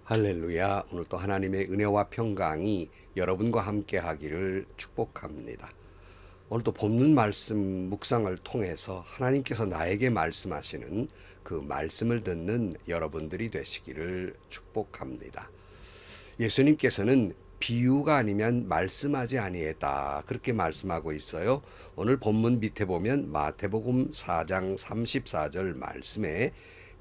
할렐루야. 오늘 또 하나님의 은혜와 평강이 여러분과 함께 하기를 축복합니다. 오늘 또 본문 말씀 묵상을 통해서 하나님께서 나에게 말씀하시는 그 말씀을 듣는 여러분들이 되시기를 축복합니다. 예수님께서는 비유가 아니면 말씀하지 아니했다, 그렇게 말씀하고 있어요. 오늘 본문 밑에 보면 마태복음 4장 34절 말씀에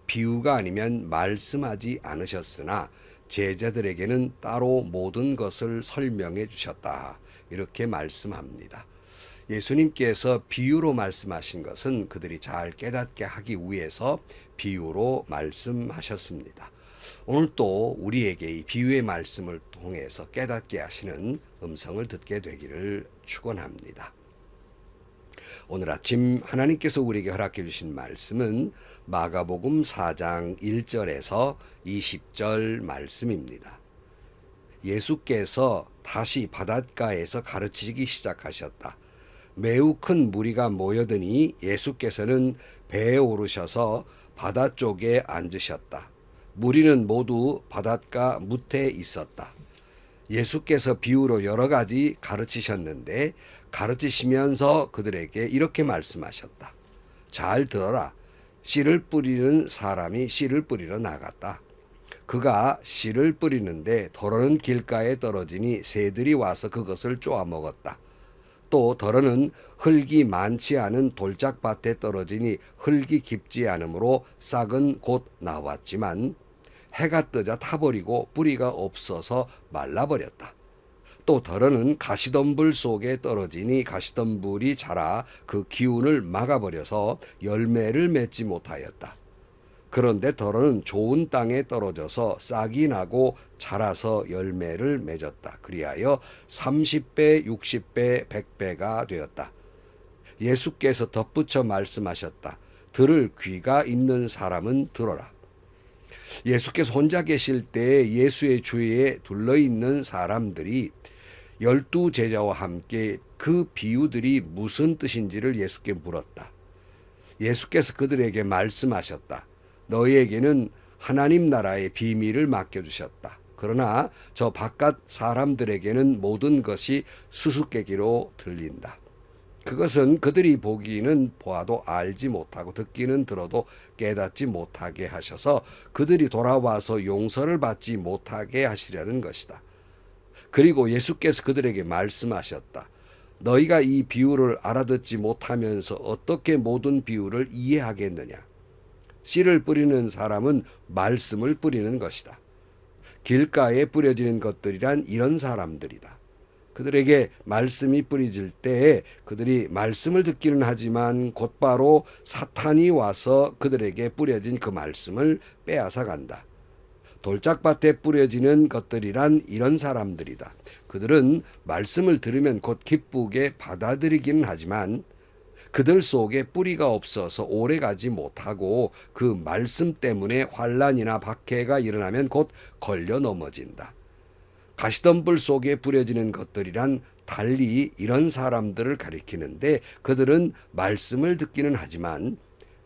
비유가 아니면 말씀하지 않으셨으나 제자들에게는 따로 모든 것을 설명해 주셨다, 이렇게 말씀합니다. 예수님께서 비유로 말씀하신 것은 그들이 잘 깨닫게 하기 위해서 비유로 말씀하셨습니다. 오늘 또 우리에게 이 비유의 말씀을 통해서 깨닫게 하시는 음성을 듣게 되기를 축원합니다. 오늘 아침 하나님께서 우리에게 허락해 주신 말씀은 마가복음 4장 1절에서 20절 말씀입니다. 예수께서 다시 바닷가에서 가르치기 시작하셨다. 매우 큰 무리가 모여드니 예수께서는 배에 오르셔서 바다 쪽에 앉으셨다. 무리는 모두 바닷가 무태에 있었다. 예수께서 비유로 여러 가지 가르치셨는데 가르치시면서 그들에게 이렇게 말씀하셨다. 잘 들어라. 씨를 뿌리는 사람이 씨를 뿌리러 나갔다. 그가 씨를 뿌리는데 더러는 길가에 떨어지니 새들이 와서 그것을 쪼아 먹었다. 또 더러는 흙이 많지 않은 돌짝밭에 떨어지니 흙이 깊지 않으므로 싹은 곧 나왔지만 해가 뜨자 타버리고 뿌리가 없어서 말라버렸다. 또 더러는 가시덤불 속에 떨어지니 가시덤불이 자라 그 기운을 막아버려서 열매를 맺지 못하였다. 그런데 더러는 좋은 땅에 떨어져서 싹이 나고 자라서 열매를 맺었다. 그리하여 30배, 60배, 100배가 되었다. 예수께서 덧붙여 말씀하셨다. 들을 귀가 있는 사람은 들어라. 예수께서 혼자 계실 때 예수의 주위에 둘러있는 사람들이 12 제자와 함께 그 비유들이 무슨 뜻인지를 예수께 물었다. 예수께서 그들에게 말씀하셨다. 너희에게는 하나님 나라의 비밀을 맡겨주셨다. 그러나 저 바깥 사람들에게는 모든 것이 수수께끼로 들린다. 그것은 그들이 보기는 보아도 알지 못하고 듣기는 들어도 깨닫지 못하게 하셔서 그들이 돌아와서 용서를 받지 못하게 하시려는 것이다. 그리고 예수께서 그들에게 말씀하셨다. 너희가 이 비유를 알아듣지 못하면서 어떻게 모든 비유를 이해하겠느냐. 씨를 뿌리는 사람은 말씀을 뿌리는 것이다. 길가에 뿌려지는 것들이란 이런 사람들이다. 그들에게 말씀이 뿌려질 때에 그들이 말씀을 듣기는 하지만 곧바로 사탄이 와서 그들에게 뿌려진 그 말씀을 빼앗아 간다. 돌짝밭에 뿌려지는 것들이란 이런 사람들이다. 그들은 말씀을 들으면 곧 기쁘게 받아들이기는 하지만 그들 속에 뿌리가 없어서 오래가지 못하고 그 말씀 때문에 환난이나 박해가 일어나면 곧 걸려 넘어진다. 가시덤불 속에 뿌려지는 것들이란 달리 이런 사람들을 가리키는데 그들은 말씀을 듣기는 하지만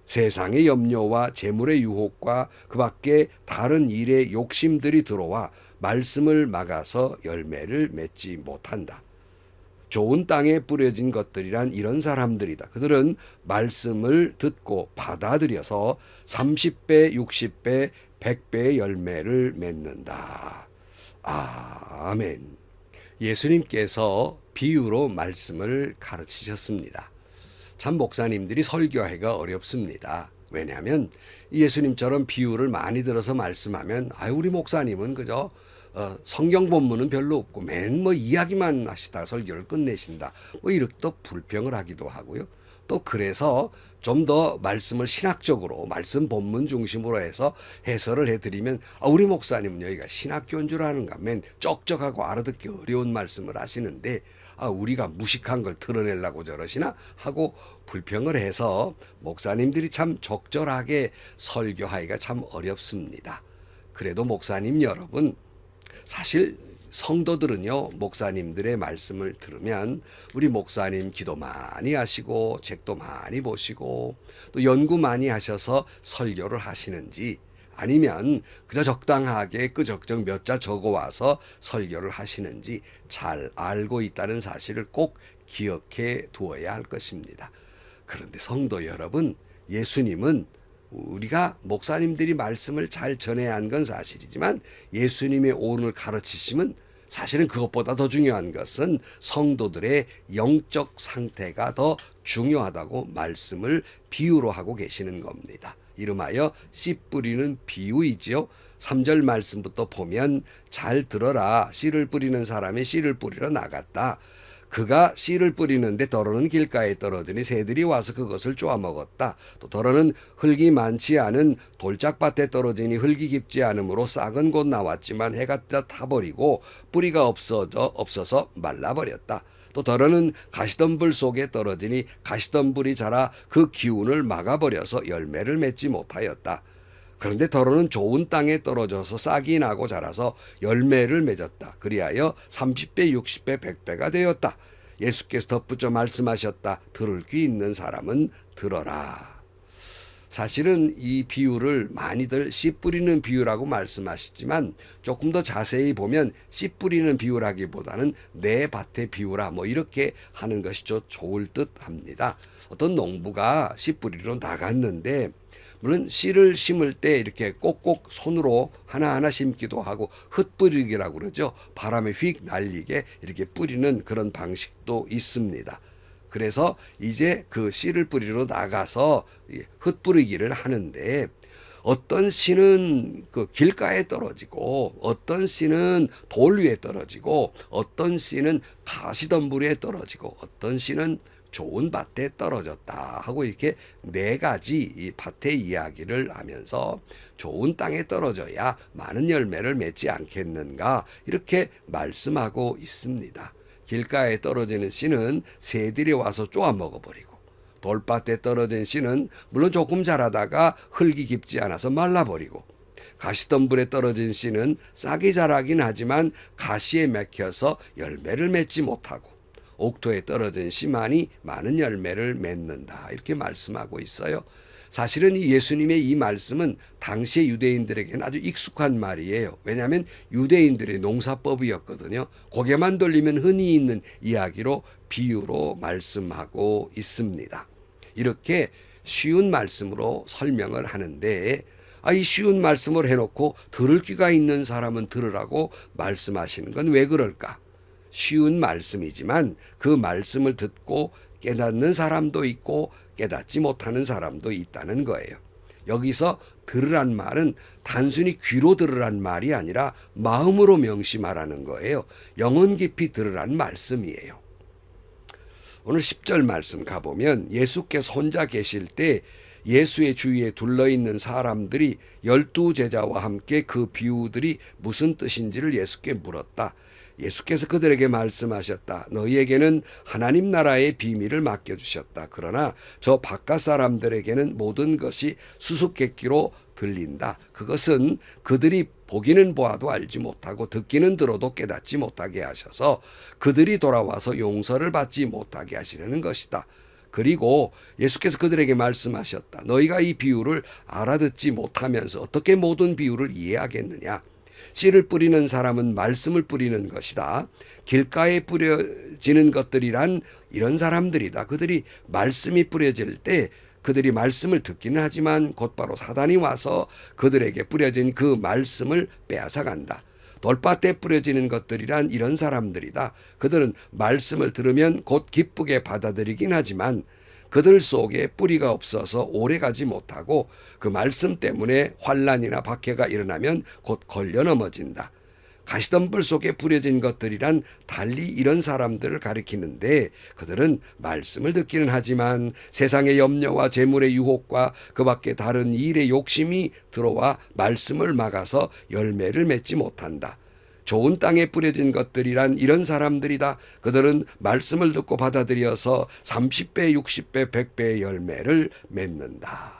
세상의 염려와 재물의 유혹과 그 밖에 다른 일의 욕심들이 들어와 말씀을 막아서 열매를 맺지 못한다. 좋은 땅에 뿌려진 것들이란 이런 사람들이다. 그들은 말씀을 듣고 받아들여서 30배, 60배, 100배의 열매를 맺는다. 아멘. 예수님께서 비유로 말씀을 가르치셨습니다. 참 목사님들이 설교하기가 어렵습니다. 왜냐하면 예수님처럼 비유를 많이 들어서 말씀하면 우리 목사님은 그저 성경 본문은 별로 없고 맨 이야기만 하시다가 설교를 끝내신다, 이렇게 또 불평을 하기도 하고요. 또 그래서 좀 더 말씀을 신학적으로 말씀 본문 중심으로 해서 해설을 해드리면 우리 목사님은 여기가 신학교인 줄 아는가, 맨 쩍쩍하고 알아듣기 어려운 말씀을 하시는데 우리가 무식한 걸 드러내려고 저러시나 하고 불평을 해서 목사님들이 참 적절하게 설교하기가 참 어렵습니다. 그래도 목사님 여러분, 사실 성도들은요, 목사님들의 말씀을 들으면 우리 목사님 기도 많이 하시고 책도 많이 보시고 또 연구 많이 하셔서 설교를 하시는지 아니면 그저 적당하게 끄적적 몇 자 적어와서 설교를 하시는지 잘 알고 있다는 사실을 꼭 기억해 두어야 할 것입니다. 그런데 성도 여러분, 예수님은 우리가 목사님들이 말씀을 잘 전해야 하는 건 사실이지만 예수님의 오늘 가르치심은 사실은 그것보다 더 중요한 것은 성도들의 영적 상태가 더 중요하다고 말씀을 비유로 하고 계시는 겁니다. 이름하여 씨 뿌리는 비유이지요. 3절 말씀부터 보면 잘 들어라. 씨를 뿌리는 사람이 씨를 뿌리러 나갔다. 그가 씨를 뿌리는데 더러는 길가에 떨어지니 새들이 와서 그것을 쪼아 먹었다. 또 더러는 흙이 많지 않은 돌짝밭에 떨어지니 흙이 깊지 않으므로 싹은 곧 나왔지만 해가 타버리고 뿌리가 없어서 말라버렸다. 또 더러는 가시덤불 속에 떨어지니 가시덤불이 자라 그 기운을 막아버려서 열매를 맺지 못하였다. 그런데 더러는 좋은 땅에 떨어져서 싹이 나고 자라서 열매를 맺었다. 그리하여 30배, 60배, 100배가 되었다. 예수께서 덧붙여 말씀하셨다. 들을 귀 있는 사람은 들어라. 사실은 이 비유를 많이들 씨 뿌리는 비유라고 말씀하시지만 조금 더 자세히 보면 씨 뿌리는 비유라기보다는 내 밭의 비유라 이렇게 하는 것이 좋을 듯 합니다. 어떤 농부가 씨 뿌리러 나갔는데 물론 씨를 심을 때 이렇게 꼭꼭 손으로 하나하나 심기도 하고 흩뿌리기라고 그러죠. 바람에 휙 날리게 이렇게 뿌리는 그런 방식도 있습니다. 그래서 이제 그 씨를 뿌리러 나가서 흩뿌리기를 하는데 어떤 씨는 그 길가에 떨어지고 어떤 씨는 돌 위에 떨어지고 어떤 씨는 가시덤불에 떨어지고 어떤 씨는 좋은 밭에 떨어졌다 하고 이렇게 네 가지 이 밭의 이야기를 하면서 좋은 땅에 떨어져야 많은 열매를 맺지 않겠는가 이렇게 말씀하고 있습니다. 길가에 떨어지는 씨는 새들이 와서 쪼아 먹어버리고 돌밭에 떨어진 씨는 물론 조금 자라다가 흙이 깊지 않아서 말라버리고 가시덤불에 떨어진 씨는 싹이 자라긴 하지만 가시에 맥혀서 열매를 맺지 못하고 옥토에 떨어진 씨만이 많은 열매를 맺는다 이렇게 말씀하고 있어요. 사실은 이 예수님의 이 말씀은 당시의 유대인들에게는 아주 익숙한 말이에요. 왜냐하면 유대인들의 농사법이었거든요. 고개만 돌리면 흔히 있는 이야기로 비유로 말씀하고 있습니다. 이렇게 쉬운 말씀으로 설명을 하는데 이 쉬운 말씀을 해놓고 들을 귀가 있는 사람은 들으라고 말씀하시는 건 왜 그럴까? 쉬운 말씀이지만 그 말씀을 듣고 깨닫는 사람도 있고 깨닫지 못하는 사람도 있다는 거예요. 여기서 들으란 말은 단순히 귀로 들으란 말이 아니라 마음으로 명심하라는 거예요. 영혼 깊이 들으란 말씀이에요. 오늘 10절 말씀 가보면 예수께서 혼자 계실 때 예수의 주위에 둘러있는 사람들이 12제자와 함께 그 비유들이 무슨 뜻인지를 예수께 물었다. 예수께서 그들에게 말씀하셨다. 너희에게는 하나님 나라의 비밀을 맡겨주셨다. 그러나 저 바깥 사람들에게는 모든 것이 수수께끼로 들린다. 그것은 그들이 보기는 보아도 알지 못하고 듣기는 들어도 깨닫지 못하게 하셔서 그들이 돌아와서 용서를 받지 못하게 하시려는 것이다. 그리고 예수께서 그들에게 말씀하셨다. 너희가 이 비유를 알아듣지 못하면서 어떻게 모든 비유를 이해하겠느냐. 씨를 뿌리는 사람은 말씀을 뿌리는 것이다. 길가에 뿌려지는 것들이란 이런 사람들이다. 그들이 말씀이 뿌려질 때 그들이 말씀을 듣기는 하지만 곧바로 사단이 와서 그들에게 뿌려진 그 말씀을 빼앗아간다. 돌밭에 뿌려지는 것들이란 이런 사람들이다. 그들은 말씀을 들으면 곧 기쁘게 받아들이긴 하지만 그들 속에 뿌리가 없어서 오래가지 못하고 그 말씀 때문에 환난이나 박해가 일어나면 곧 걸려 넘어진다. 가시덤불 속에 뿌려진 것들이란 달리 이런 사람들을 가리키는데 그들은 말씀을 듣기는 하지만 세상의 염려와 재물의 유혹과 그 밖에 다른 일의 욕심이 들어와 말씀을 막아서 열매를 맺지 못한다. 좋은 땅에 뿌려진 것들이란 이런 사람들이다. 그들은 말씀을 듣고 받아들여서 30배, 60배, 100배의 열매를 맺는다.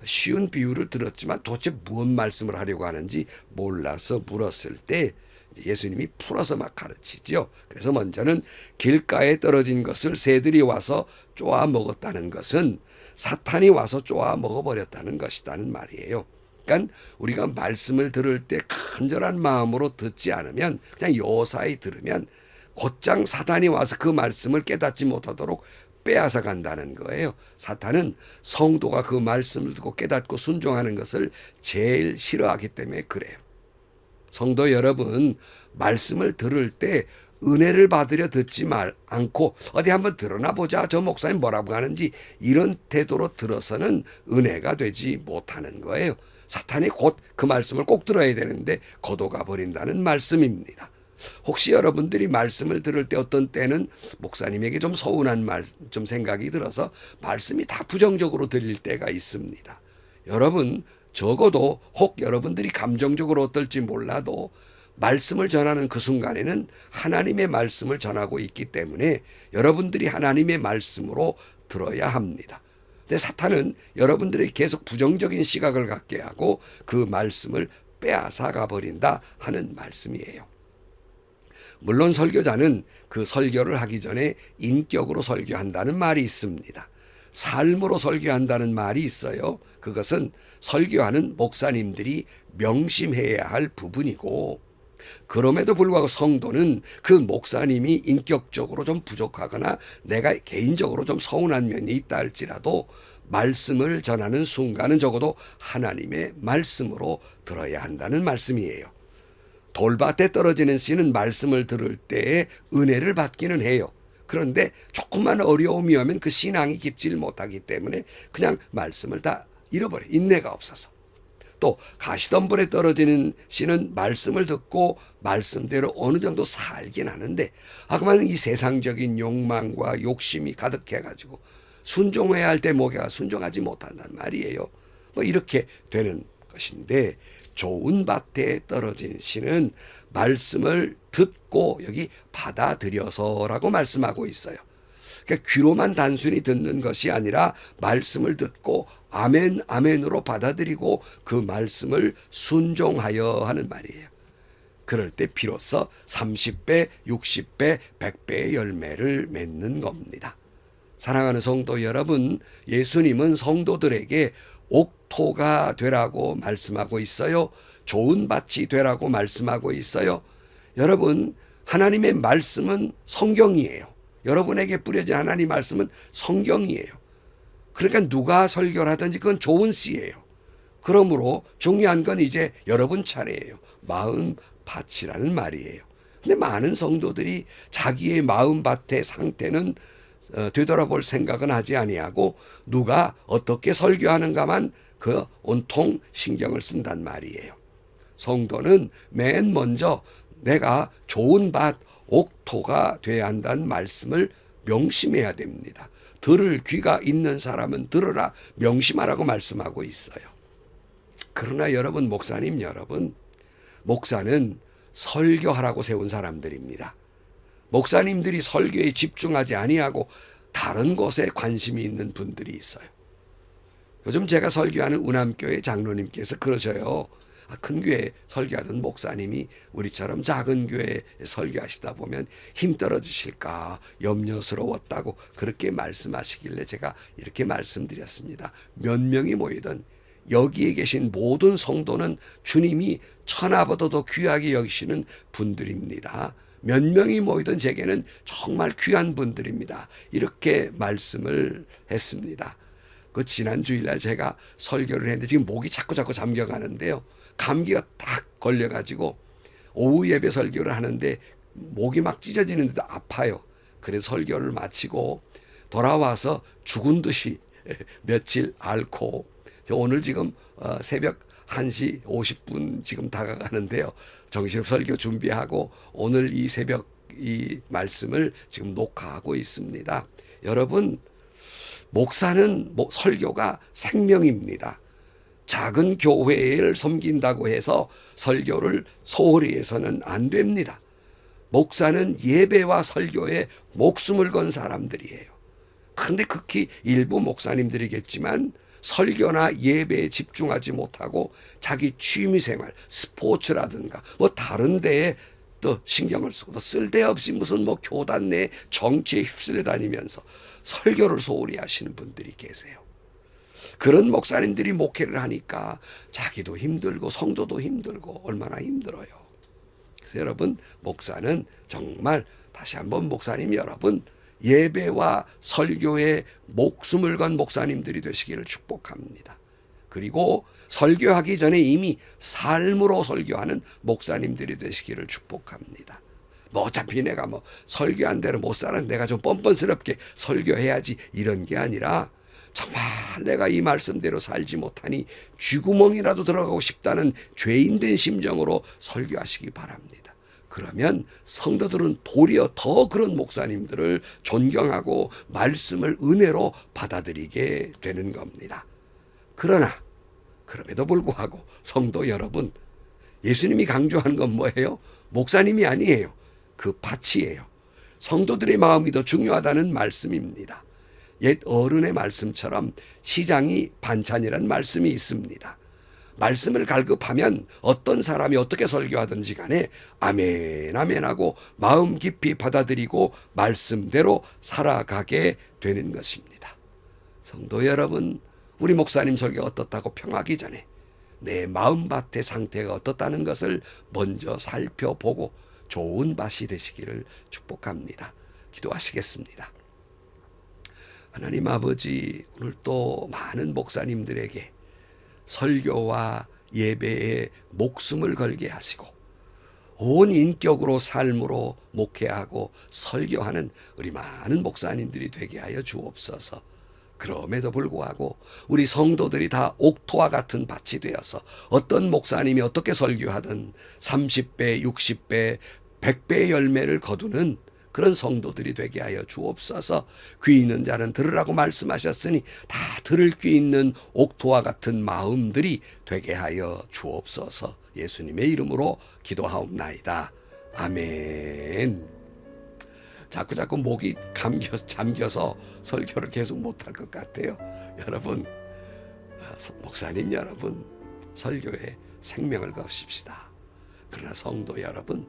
쉬운 비유를 들었지만 도대체 무슨 말씀을 하려고 하는지 몰라서 물었을 때 예수님이 풀어서 막 가르치죠. 그래서 먼저는 길가에 떨어진 것을 새들이 와서 쪼아 먹었다는 것은 사탄이 와서 쪼아 먹어버렸다는 것이라는 말이에요. 그러니까 우리가 말씀을 들을 때 간절한 마음으로 듣지 않으면 그냥 요사이 들으면 곧장 사탄이 와서 그 말씀을 깨닫지 못하도록 빼앗아 간다는 거예요. 사탄은 성도가 그 말씀을 듣고 깨닫고 순종하는 것을 제일 싫어하기 때문에 그래요. 성도 여러분, 말씀을 들을 때 은혜를 받으려 듣지 않고 어디 한번 들어나 보자, 저 목사님 뭐라고 하는지, 이런 태도로 들어서는 은혜가 되지 못하는 거예요. 사탄이 곧 그 말씀을 꼭 들어야 되는데 거둬가 버린다는 말씀입니다. 혹시 여러분들이 말씀을 들을 때 어떤 때는 목사님에게 좀 서운한 좀 생각이 들어서 말씀이 다 부정적으로 들릴 때가 있습니다. 여러분, 적어도 혹 여러분들이 감정적으로 어떨지 몰라도 말씀을 전하는 그 순간에는 하나님의 말씀을 전하고 있기 때문에 여러분들이 하나님의 말씀으로 들어야 합니다. 근데 사탄은 여러분들이 계속 부정적인 시각을 갖게 하고 그 말씀을 빼앗아가 버린다 하는 말씀이에요. 물론 설교자는 그 설교를 하기 전에 인격으로 설교한다는 말이 있습니다. 삶으로 설교한다는 말이 있어요. 그것은 설교하는 목사님들이 명심해야 할 부분이고, 그럼에도 불구하고 성도는 그 목사님이 인격적으로 좀 부족하거나 내가 개인적으로 좀 서운한 면이 있다 할지라도 말씀을 전하는 순간은 적어도 하나님의 말씀으로 들어야 한다는 말씀이에요. 돌밭에 떨어지는 씨는 말씀을 들을 때에 은혜를 받기는 해요. 그런데 조금만 어려움이 오면 그 신앙이 깊질 못하기 때문에 그냥 말씀을 다 잃어버려. 인내가 없어서. 또 가시덤불에 떨어지는 씨는 말씀을 듣고 말씀대로 어느 정도 살긴 하는데 그만 이 세상적인 욕망과 욕심이 가득해가지고 순종해야 할 때 목에가 순종하지 못한단 말이에요. 뭐 이렇게 되는 것인데, 좋은 밭에 떨어진 씨는 말씀을 듣고 여기 받아들여서라고 말씀하고 있어요. 그러니까 귀로만 단순히 듣는 것이 아니라 말씀을 듣고 아멘 아멘으로 받아들이고 그 말씀을 순종하여 하는 말이에요. 그럴 때 비로소 30배, 60배, 100배의 열매를 맺는 겁니다. 사랑하는 성도 여러분, 예수님은 성도들에게 옥토가 되라고 말씀하고 있어요. 좋은 밭이 되라고 말씀하고 있어요. 여러분, 하나님의 말씀은 성경이에요. 여러분에게 뿌려진 하나님 말씀은 성경이에요. 그러니까 누가 설교를 하든지 그건 좋은 씨예요. 그러므로 중요한 건 이제 여러분 차례예요. 마음 밭이라는 말이에요. 근데 많은 성도들이 자기의 마음 밭의 상태는 되돌아볼 생각은 하지 아니하고 누가 어떻게 설교하는가만 그 온통 신경을 쓴단 말이에요. 성도는 맨 먼저 내가 좋은 밭, 옥토가 돼야 한다는 말씀을 명심해야 됩니다. 들을 귀가 있는 사람은 들으라, 명심하라고 말씀하고 있어요. 그러나 여러분, 목사님 여러분, 목사는 설교하라고 세운 사람들입니다. 목사님들이 설교에 집중하지 아니하고 다른 곳에 관심이 있는 분들이 있어요. 요즘 제가 설교하는 우남교회 장로님께서 그러셔요. 큰 교회 설교하던 목사님이 우리처럼 작은 교회에 설교하시다 보면 힘 떨어지실까 염려스러웠다고 그렇게 말씀하시길래 제가 이렇게 말씀드렸습니다. 몇 명이 모이든 여기에 계신 모든 성도는 주님이 천하보다도 귀하게 여기시는 분들입니다. 몇 명이 모이든 제게는 정말 귀한 분들입니다. 이렇게 말씀을 했습니다. 그 지난 주일날 제가 설교를 했는데 지금 목이 자꾸 잠겨가는데요. 감기가 딱 걸려가지고 오후 예배 설교를 하는데 목이 막 찢어지는데도 아파요. 그래서 설교를 마치고 돌아와서 죽은 듯이 며칠 앓고 오늘 지금 새벽 1시 50분 지금 다가가는데요. 정신없이 설교 준비하고 오늘 이 새벽 이 말씀을 지금 녹화하고 있습니다. 여러분, 목사는 설교가 생명입니다. 작은 교회를 섬긴다고 해서 설교를 소홀히 해서는 안 됩니다. 목사는 예배와 설교에 목숨을 건 사람들이에요. 그런데 극히 일부 목사님들이겠지만 설교나 예배에 집중하지 못하고 자기 취미생활, 스포츠라든가 뭐 다른 데에 또 신경을 쓰고 또 쓸데없이 무슨 뭐 교단 내 정치에 휩쓸려 다니면서 설교를 소홀히 하시는 분들이 계세요. 그런 목사님들이 목회를 하니까 자기도 힘들고 성도도 힘들고 얼마나 힘들어요. 그래서 여러분, 목사는 정말 다시 한번 목사님 여러분, 예배와 설교에 목숨을 건 목사님들이 되시기를 축복합니다. 그리고 설교하기 전에 이미 삶으로 설교하는 목사님들이 되시기를 축복합니다. 뭐 어차피 내가 뭐 설교한 대로 못 살아, 내가 좀 뻔뻔스럽게 설교해야지, 이런 게 아니라 정말 내가 이 말씀대로 살지 못하니 쥐구멍이라도 들어가고 싶다는 죄인된 심정으로 설교하시기 바랍니다. 그러면 성도들은 도리어 더 그런 목사님들을 존경하고 말씀을 은혜로 받아들이게 되는 겁니다. 그러나 그럼에도 불구하고 성도 여러분, 예수님이 강조한 건 뭐예요? 목사님이 아니에요. 그 밭이에요. 성도들의 마음이 더 중요하다는 말씀입니다. 옛 어른의 말씀처럼 시장이 반찬이란 말씀이 있습니다. 말씀을 갈급하면 어떤 사람이 어떻게 설교하든지 간에 아멘 아멘 하고 마음 깊이 받아들이고 말씀대로 살아가게 되는 것입니다. 성도 여러분, 우리 목사님 설교가 어떻다고 평하기 전에 내 마음밭의 상태가 어떻다는 것을 먼저 살펴보고 좋은 밭이 되시기를 축복합니다. 기도하시겠습니다. 하나님 아버지, 오늘 또 많은 목사님들에게 설교와 예배에 목숨을 걸게 하시고 온 인격으로 삶으로 목회하고 설교하는 우리 많은 목사님들이 되게 하여 주옵소서. 그럼에도 불구하고 우리 성도들이 다 옥토와 같은 밭이 되어서 어떤 목사님이 어떻게 설교하든 30배, 60배, 100배의 열매를 거두는 그런 성도들이 되게 하여 주옵소서. 귀 있는 자는 들으라고 말씀하셨으니 다 들을 귀 있는 옥토와 같은 마음들이 되게 하여 주옵소서. 예수님의 이름으로 기도하옵나이다. 아멘. 자꾸 목이 잠겨서 설교를 계속 못할 것 같아요. 여러분, 목사님 여러분, 설교에 생명을 거십시다. 그러나 성도 여러분,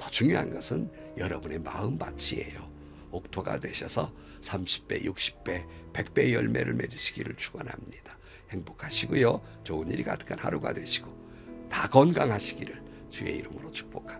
더 중요한 것은 여러분의 마음밭이에요. 옥토가 되셔서 30배, 60배, 100배의 열매를 맺으시기를 축원합니다. 행복하시고요. 좋은 일이 가득한 하루가 되시고 다 건강하시기를 주의 이름으로 축복합니다.